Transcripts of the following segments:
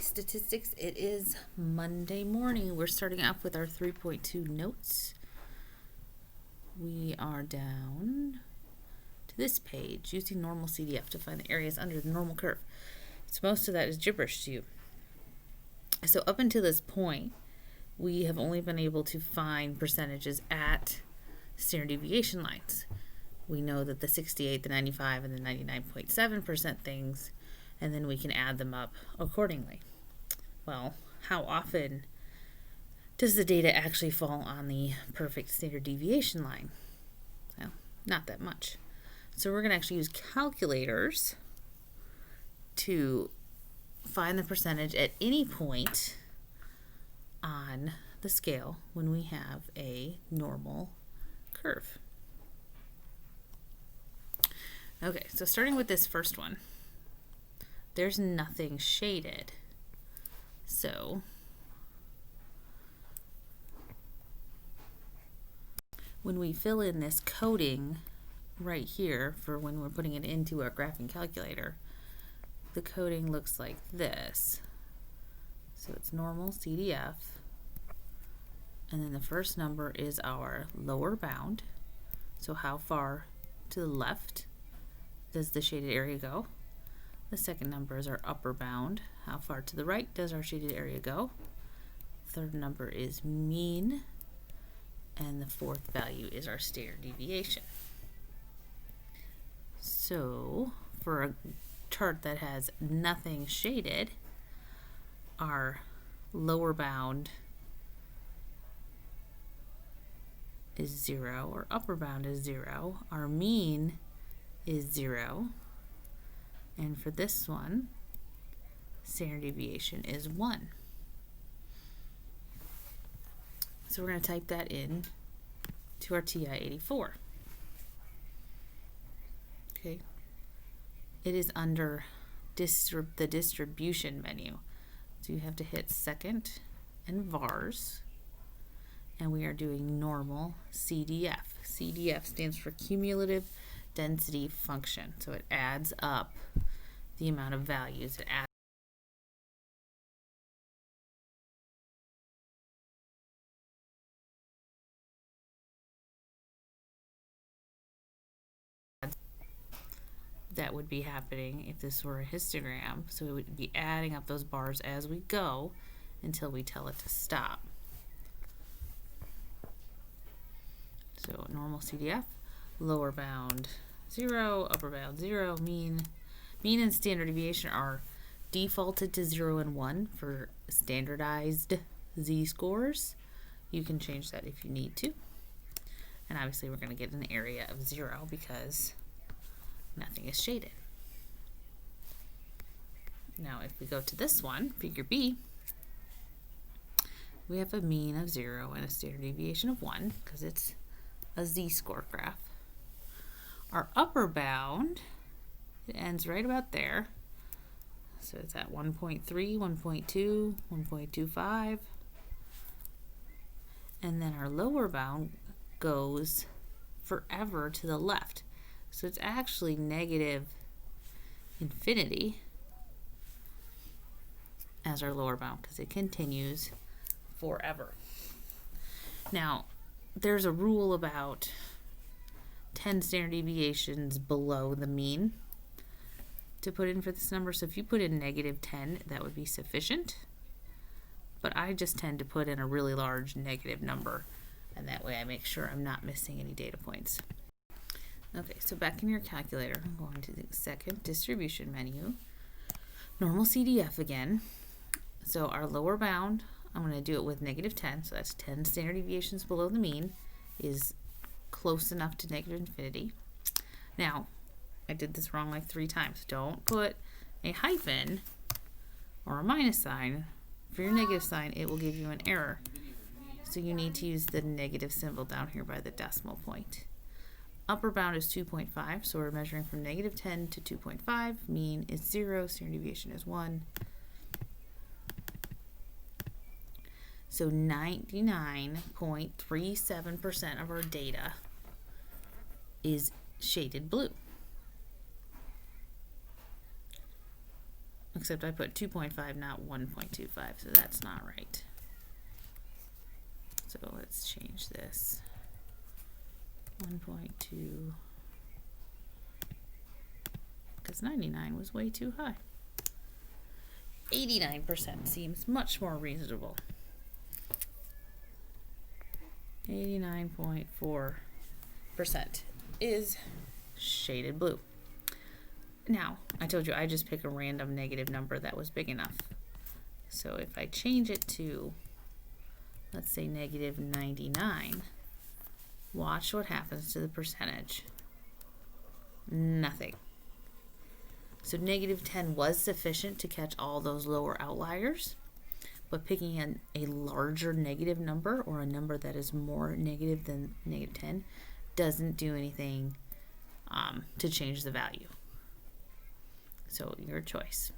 statistics. It is Monday morning. We're starting off with our 3.2 notes. We are down to this page, using normal CDF to find the areas under the normal curve. So most of that is gibberish to you. So up until this point, we have only been able to find percentages at standard deviation lines. We know that the 68, the 95, and the 99.7% things, and then we can add them up accordingly. Well, how often does the data actually fall on the perfect standard deviation line? Well, not that much. So we're going to actually use calculators to find the percentage at any point on the scale when we have a normal curve. Okay, so starting with this first one, there's nothing shaded. So when we fill in this coding right here for when we're putting it into our graphing calculator, the coding looks like this. So it's normal CDF, and then the first number is our lower bound. So how far to the left does the shaded area go? The second number is our upper bound. How far to the right does our shaded area go? Third number is mean, and the fourth value is our standard deviation. So for a chart that has nothing shaded, our lower bound is 0, our upper bound is 0, our mean is 0, and for this one, standard deviation is 1. So we're going to type that in to our TI-84. Okay, it is under the distribution menu. So you have to hit second and vars, and we are doing normal CDF. CDF stands for cumulative density function. So it adds up the amount of values. It adds that would be happening if this were a histogram. So it would be adding up those bars as we go until we tell it to stop. So normal CDF, lower bound 0, upper bound 0, mean and standard deviation are defaulted to 0 and 1 for standardized z-scores. You can change that if you need to. And obviously we're going to get an area of 0 because nothing is shaded. Now if we go to this one, figure B, we have a mean of 0 and a standard deviation of 1 because it's a z-score graph. Our upper bound, it ends right about there. So it's at 1.3, 1.2, 1.25. And then our lower bound goes forever to the left. So it's actually negative infinity as our lower bound because it continues forever. Now, there's a rule about 10 standard deviations below the mean to put in for this number. So if you put in negative 10, that would be sufficient. But I just tend to put in a really large negative number, and that way I make sure I'm not missing any data points. Okay, so back in your calculator, I'm going to the second distribution menu, normal CDF again. So our lower bound, I'm going to do it with negative 10, so that's 10 standard deviations below the mean, is close enough to negative infinity. Now, I did this wrong like 3 times. Don't put a hyphen or a minus sign. For your negative sign, it will give you an error. So you need to use the negative symbol down here by the decimal point. Upper bound is 2.5, so we're measuring from negative 10 to 2.5. Mean is 0, standard deviation is 1. So 99.37% of our data is shaded blue. except I put 2.5, not 1.25, so that's not right. So let's change this. 1.2, because 99 was way too high. 89% seems much more reasonable. 89.4% is shaded blue. Now, I told you I just pick a random negative number that was big enough. So if I change it to, let's say, negative 99, watch what happens to the percentage. Nothing. So negative 10 was sufficient to catch all those lower outliers, but picking a larger negative number or a number that is more negative than negative 10 doesn't do anything to change the value. So your choice.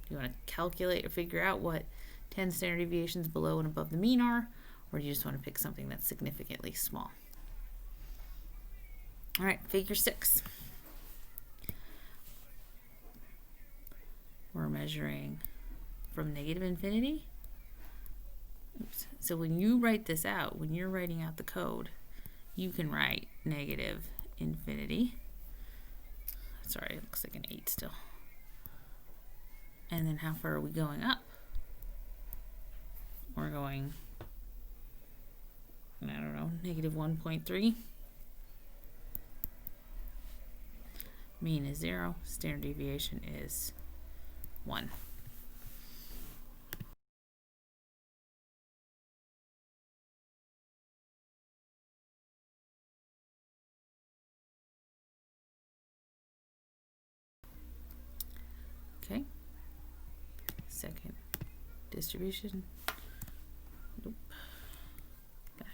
Do you want to calculate or figure out what 10 standard deviations below and above the mean are, or do you just want to pick something that's significantly small? All right, figure 6. We're measuring from negative infinity. Oops. So when you write this out, when you're writing out the code, you can write negative infinity. Sorry, it looks like an 8 still. And then how far are we going up? We're going, I don't know, negative 1.3. Mean is 0. Standard deviation is 1. Okay. Second distribution. Nope. Back.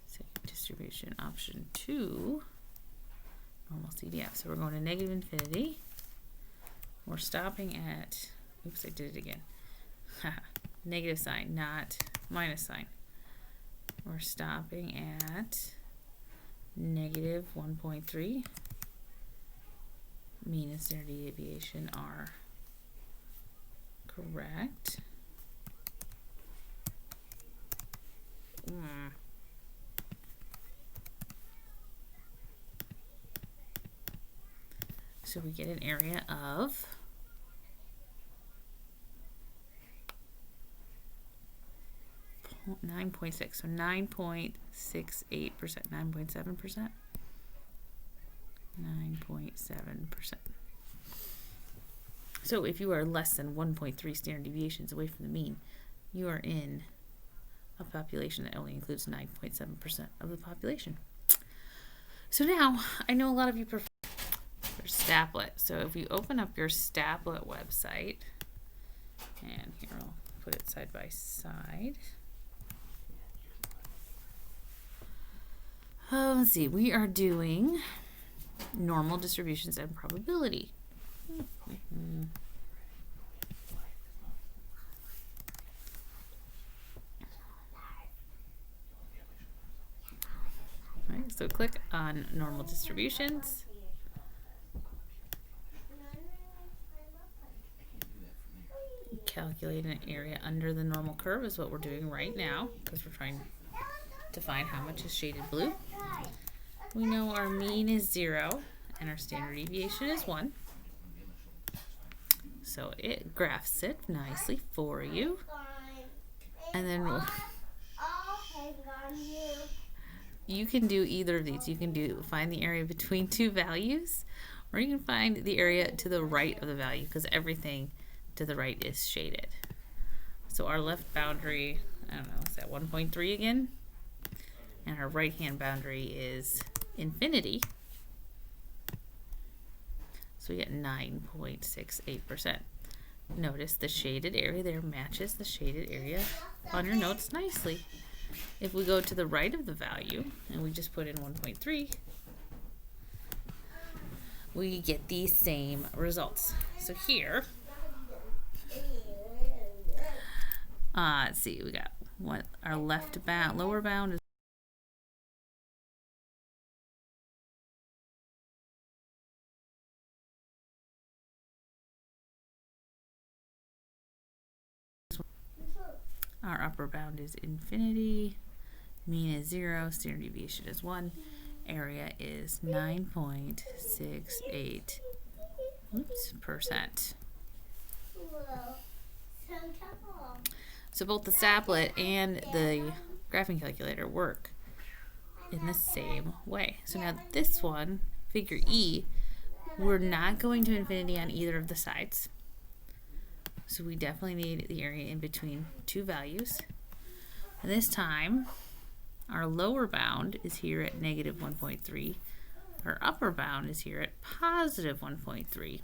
Second distribution, option 2. Normal CDF. So we're going to negative infinity. We're stopping at, oops, I did it again. Negative sign, not minus sign. We're stopping at negative 1.3. Mean and standard deviation are correct. So we get an area of 9.6, so 9.68%, 9.7%, 9.7%. So if you are less than 1.3 standard deviations away from the mean, you are in a population that only includes 9.7% of the population. So now, I know a lot of you prefer Statlet. So if you open up your Statlet website, and here I'll put it side by side. Let's see, we are doing normal distributions and probability. All right, so click on normal distributions. Calculate an area under the normal curve is what we're doing right now, because we're trying to find how much is shaded blue. We know our mean is 0 and our standard deviation is 1. So it graphs it nicely for you. And then you can do either of these. You can find the area between two values, or you can find the area to the right of the value, because everything to the right is shaded. So our left boundary, I don't know, is that 1.3 again? And our right hand boundary is infinity. So we get 9.68%. Notice the shaded area there matches the shaded area on your notes nicely. If we go to the right of the value and we just put in 1.3, we get these same results. So here, let's see, we got what our left bound, lower bound is Our upper bound is infinity. Mean is 0. Standard deviation is 1. Area is 9.68 percent. So both the Saplet and the graphing calculator work in the same way. So now this one, figure E, we're not going to infinity on either of the sides. So we definitely need the area in between two values. And this time, our lower bound is here at negative 1.3. Our upper bound is here at positive 1.3.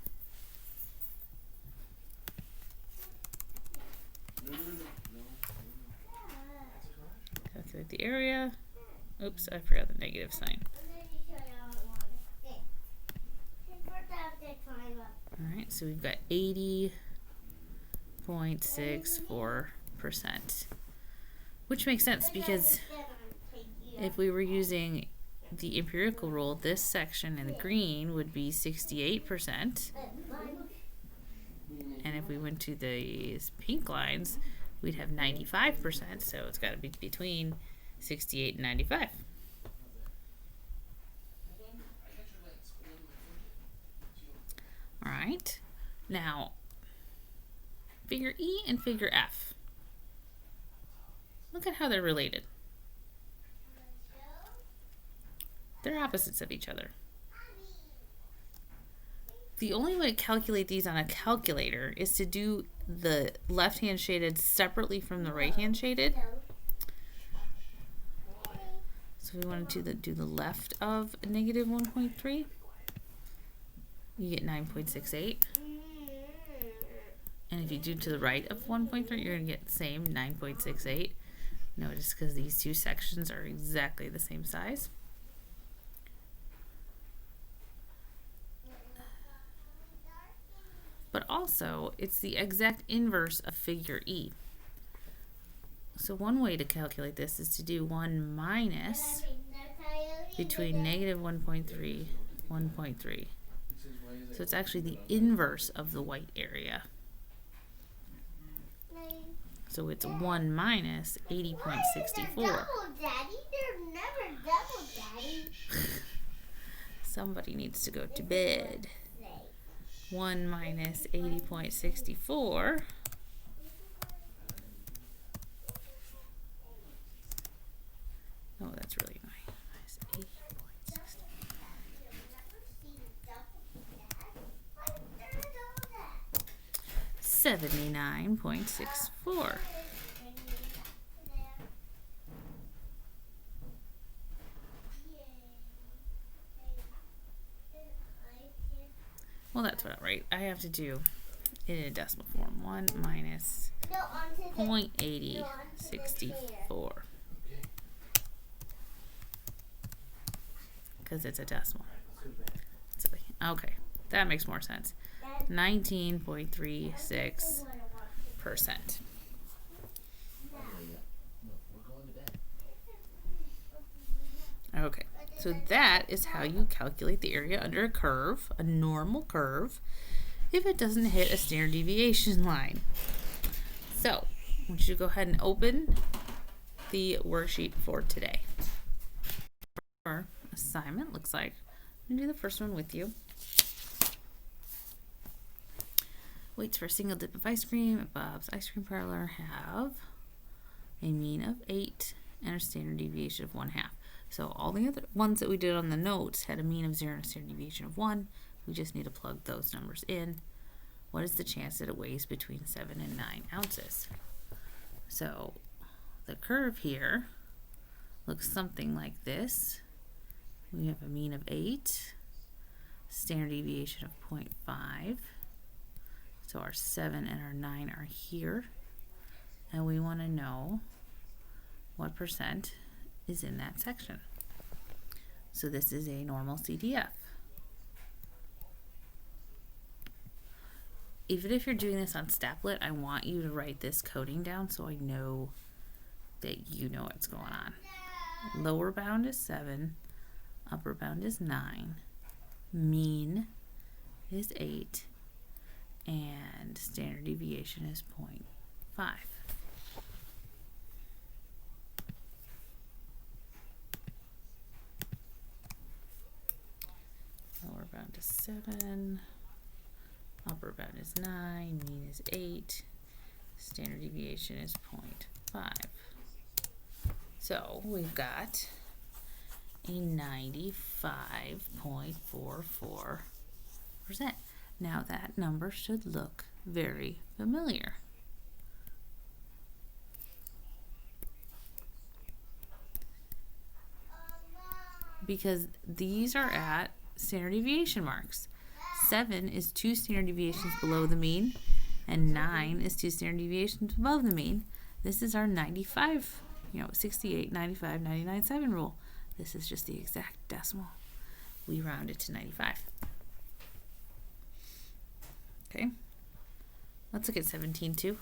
Calculate the area. Oops, I forgot the negative sign. Alright, so we've got 80.64%, which makes sense because if we were using the empirical rule, this section in green would be 68%. And if we went to these pink lines, we'd have 95%. So it's got to be between 68 and 95. All right. Now, figure E and figure F. Look at how they're related. They're opposites of each other. The only way to calculate these on a calculator is to do the left-hand shaded separately from the right-hand shaded. So we want to do the left of negative 1.3. You get 9.68. And if you do to the right of 1.3, you're going to get the same 9.68. Notice because these two sections are exactly the same size. But also, it's the exact inverse of figure E. So one way to calculate this is to do 1 minus between negative 1.3, 1.3. So it's actually the inverse of the white area. So it's 1 minus 80.64. Somebody needs to go to bed. 1 minus 80.64. Oh, that's really nice. Minus 80.64. 79.64. Well, that's about right. I have to do it in a decimal form. 1 minus 0.8064. Because it's a decimal. Okay, that makes more sense. 19.36%. Okay, so that is how you calculate the area under a curve, a normal curve, if it doesn't hit a standard deviation line. So, I want you to go ahead and open the worksheet for today. Our assignment looks like I'm going to do the first one with you. Weights for a single dip of ice cream at Bob's Ice Cream Parlor have a mean of 8 and a standard deviation of 1/2. So all the other ones that we did on the notes had a mean of 0 and a standard deviation of 1. We just need to plug those numbers in. What is the chance that it weighs between 7 and 9 ounces? So the curve here looks something like this. We have a mean of 8, standard deviation of 0.5. So our 7 and our 9 are here. And we want to know what percent is in that section. So this is a normal CDF. Even if you're doing this on Saplet, I want you to write this coding down so I know that you know what's going on. Lower bound is 7, upper bound is 9, mean is 8, and standard deviation is 0.5. bound is 7, upper bound is 9, mean is 8, standard deviation is 0.5. So we've got a 95.44%. Now that number should look very familiar. Because these are at standard deviation marks. 7 is 2 standard deviations below the mean, and 9 is 2 standard deviations above the mean. This is our 95, 68, 95, 99, 7 rule. This is just the exact decimal. We round it to 95. Okay, let's look at 17 too.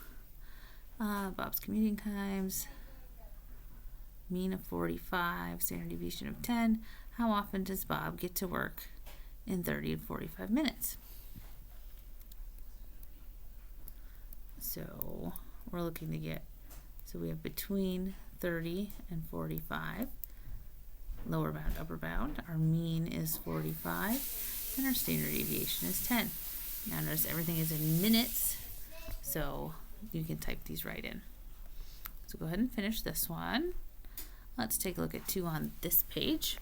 Bob's commuting times. Mean of 45, standard deviation of 10. How often does Bob get to work in 30 and 45 minutes? So we're looking to get, so we have between 30 and 45. Lower bound, upper bound. Our mean is 45, and our standard deviation is 10. Now notice everything is in minutes, so you can type these right in. So go ahead and finish this one. Let's take a look at 2 on this page.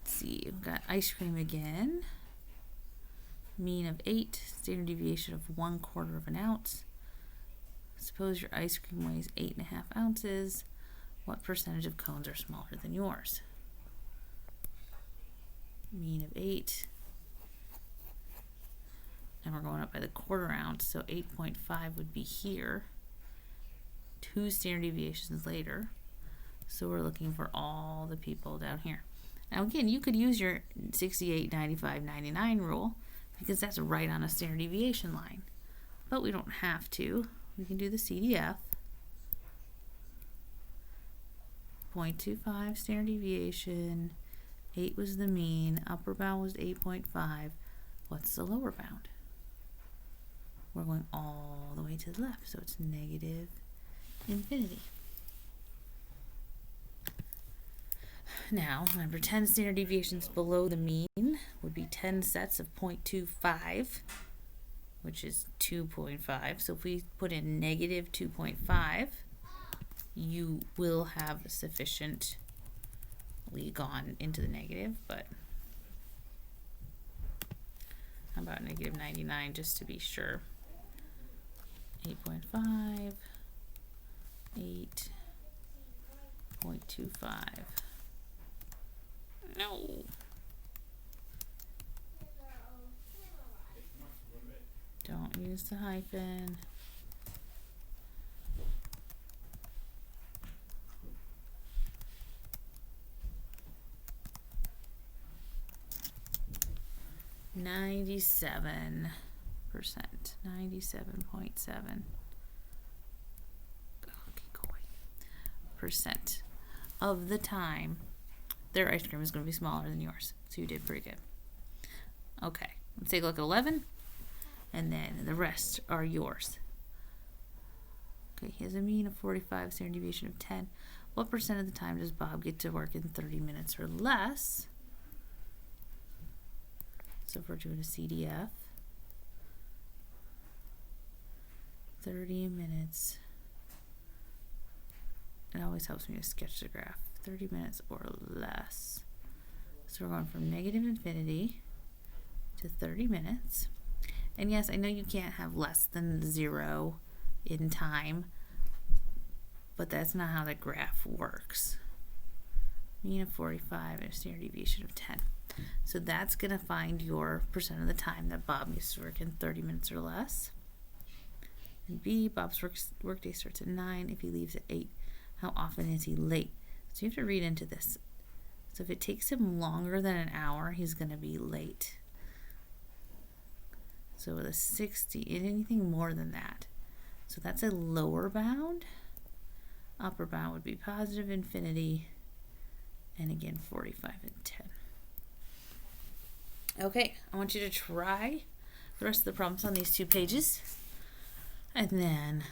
Let's see, we've got ice cream again. Mean of 8, standard deviation of 1/4 of an ounce. Suppose your ice cream weighs 8.5 ounces. What percentage of cones are smaller than yours? Mean of 8. And we're going up by the 1/4 ounce, so 8.5 would be here. 2 standard deviations later. So we're looking for all the people down here. Now again, you could use your 68, 95, 99 rule because that's right on a standard deviation line. But we don't have to. We can do the CDF. 0.25 standard deviation. 8 was the mean. Upper bound was 8.5. What's the lower bound? We're going all the way to the left, so it's negative infinity. Now, remember 10 standard deviations below the mean would be 10 sets of 0.25, which is 2.5. So if we put in negative 2.5, you will have sufficiently gone into the negative, but how about negative 99 just to be sure? 8.5, 8.25. No. Don't use the hyphen. %, 97.7. Okay, go away. % of the time their ice cream is going to be smaller than yours. So you did pretty good. Okay, let's take a look at 11. And then the rest are yours. Okay, he has a mean of 45, standard deviation of 10. What % of the time does Bob get to work in 30 minutes or less? So if we're doing a CDF, 30 minutes. It always helps me to sketch the graph. 30 minutes or less. So we're going from negative infinity to 30 minutes. And yes, I know you can't have less than 0 in time, but that's not how the graph works. Mean of 45 and a standard deviation of 10. So that's going to find your % of the time that Bob needs to work in 30 minutes or less. And B, Bob's workday starts at 9. If he leaves at 8, how often is he late? So you have to read into this. So if it takes him longer than an hour, he's going to be late. So with a 60, anything more than that. So that's a lower bound. Upper bound would be positive infinity. And again, 45 and 10. Okay, I want you to try the rest of the problems on these 2 pages. And then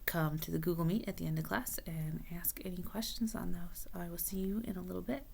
come to the Google Meet at the end of class and ask any questions on those. I will see you in a little bit.